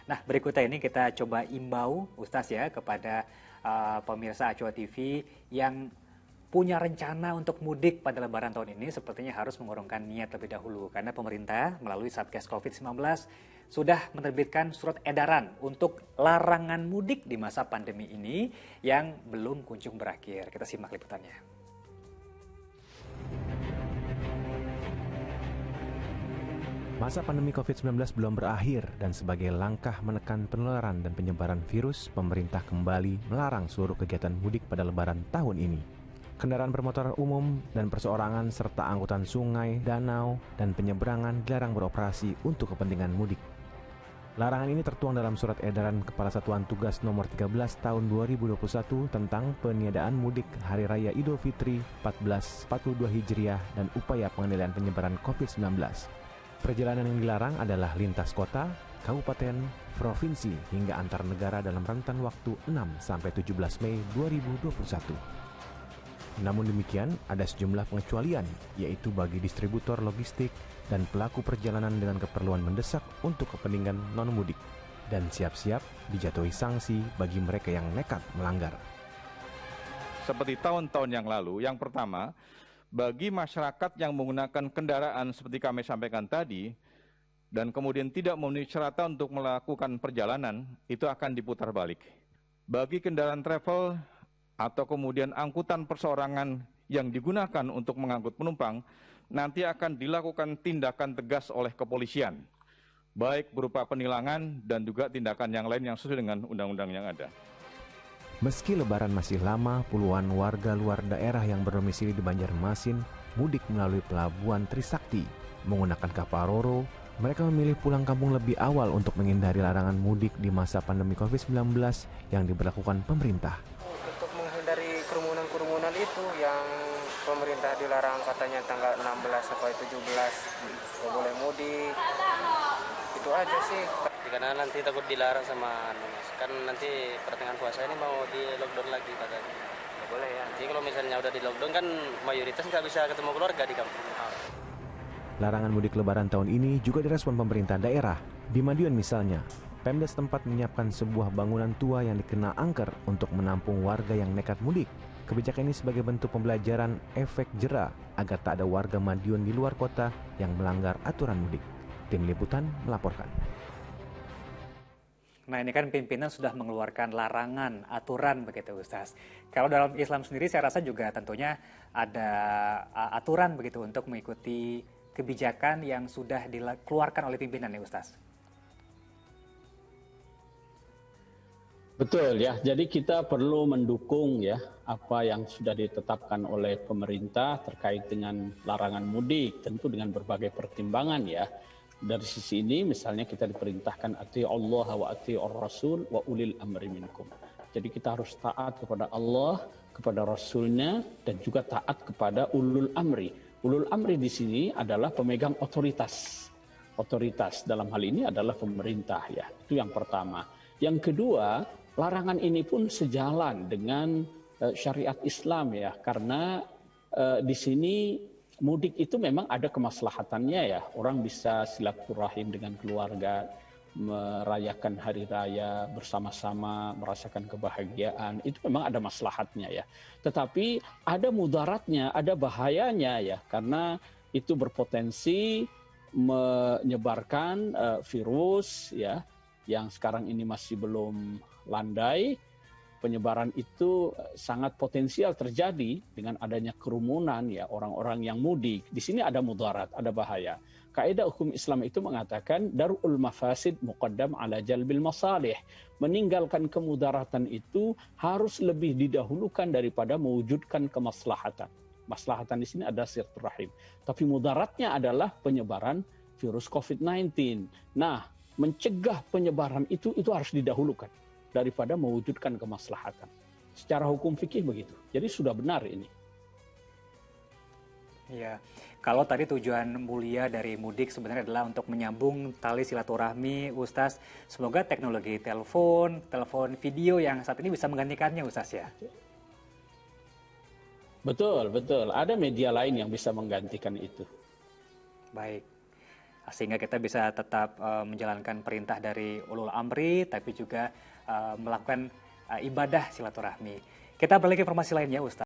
Nah, berikutnya ini kita coba imbau Ustaz ya kepada pemirsa Acuan TV yang punya rencana untuk mudik pada Lebaran tahun ini sepertinya harus mengurungkan niat lebih dahulu karena pemerintah melalui Satgas COVID-19 sudah menerbitkan surat edaran untuk larangan mudik di masa pandemi ini yang belum kunjung berakhir. Kita simak liputannya. Masa pandemi COVID-19 belum berakhir dan sebagai langkah menekan penularan dan penyebaran virus, pemerintah kembali melarang seluruh kegiatan mudik pada Lebaran tahun ini. Kendaraan bermotor umum dan perseorangan serta angkutan sungai, danau, dan penyeberangan dilarang beroperasi untuk kepentingan mudik. Larangan ini tertuang dalam Surat Edaran Kepala Satuan Tugas Nomor 13 Tahun 2021 tentang peniadaan mudik Hari Raya Idul Fitri 1442 Hijriah dan upaya pengendalian penyebaran COVID-19. Perjalanan yang dilarang adalah lintas kota, kabupaten, provinsi, hingga antar negara dalam rentan waktu 6-17 Mei 2021. Namun demikian, ada sejumlah pengecualian, yaitu bagi distributor logistik dan pelaku perjalanan dengan keperluan mendesak untuk kepentingan non-mudik, dan siap-siap dijatuhi sanksi bagi mereka yang nekat melanggar. Seperti tahun-tahun yang lalu, yang pertama, bagi masyarakat yang menggunakan kendaraan seperti kami sampaikan tadi, dan kemudian tidak memenuhi syarat untuk melakukan perjalanan, itu akan diputar balik. Bagi kendaraan travel atau kemudian angkutan perseorangan yang digunakan untuk mengangkut penumpang, nanti akan dilakukan tindakan tegas oleh kepolisian, baik berupa penilangan dan juga tindakan yang lain yang sesuai dengan undang-undang yang ada. Meski Lebaran masih lama, puluhan warga luar daerah yang berdomisili di Banjarmasin mudik melalui pelabuhan Trisakti. Menggunakan kapal Roro, mereka memilih pulang kampung lebih awal untuk menghindari larangan mudik di masa pandemi COVID-19 yang diberlakukan pemerintah. Untuk menghindari kerumunan-kerumunan itu yang pemerintah dilarang katanya tanggal 16 sampai 17 nggak boleh mudik. Itu aja sih. Karena nanti takut dilarang sama kan nanti pertengahan puasa ini mau di lockdown lagi katanya. Nggak boleh ya. Nanti kalau misalnya udah di lockdown kan mayoritas nggak bisa ketemu keluarga di kampung. Larangan mudik Lebaran tahun ini juga direspon pemerintah daerah. Di Madiun misalnya, Pemda setempat menyiapkan sebuah bangunan tua yang dikenal angker untuk menampung warga yang nekat mudik. Kebijakan ini sebagai bentuk pembelajaran efek jera agar tak ada warga Madiun di luar kota yang melanggar aturan mudik. Tim Liputan melaporkan. Nah, ini kan pimpinan sudah mengeluarkan larangan, aturan begitu Ustaz. Kalau dalam Islam sendiri saya rasa juga tentunya ada aturan begitu untuk mengikuti kebijakan yang sudah dikeluarkan oleh pimpinan ya Ustaz. Betul ya, jadi kita perlu mendukung ya apa yang sudah ditetapkan oleh pemerintah terkait dengan larangan mudik, tentu dengan berbagai pertimbangan ya. Dari sisi ini misalnya kita diperintahkan ati Allah wa ati Rasul wa ulil amri minkum. Jadi kita harus taat kepada Allah, kepada Rasulnya, dan juga taat kepada ulul amri. Ulul amri di sini adalah pemegang otoritas. Otoritas dalam hal ini adalah pemerintah ya. Itu yang pertama. Yang kedua, larangan ini pun sejalan dengan syariat Islam ya, karena di sini mudik itu memang ada kemaslahatannya ya. Orang bisa silaturahim dengan keluarga, merayakan hari raya bersama-sama, merasakan kebahagiaan. Itu memang ada maslahatnya ya. Tetapi ada mudaratnya, ada bahayanya ya. Karena itu berpotensi menyebarkan virus ya, yang sekarang ini masih belum landai. Penyebaran itu sangat potensial terjadi dengan adanya kerumunan ya, orang-orang yang mudik. Di sini ada mudarat, ada bahaya. Kaidah hukum Islam itu mengatakan darul mafasid muqaddam ala jalbil masalih. Meninggalkan kemudaratan itu harus lebih didahulukan daripada mewujudkan kemaslahatan. Maslahatan di sini ada silaturahim. Tapi mudaratnya adalah penyebaran virus COVID-19. Nah, mencegah penyebaran itu harus didahulukan daripada mewujudkan kemaslahatan. Secara hukum fikih begitu. Jadi sudah benar ini. Ya, kalau tadi tujuan mulia dari mudik sebenarnya adalah untuk menyambung tali silaturahmi, Ustaz. Semoga teknologi telepon video yang saat ini bisa menggantikannya, Ustaz ya. Betul, betul. Ada media lain yang bisa menggantikan itu. Baik. sehingga kita bisa tetap menjalankan perintah dari ulul amri, tapi juga melakukan ibadah silaturahmi. Kita beralih ke informasi lainnya, Ustaz.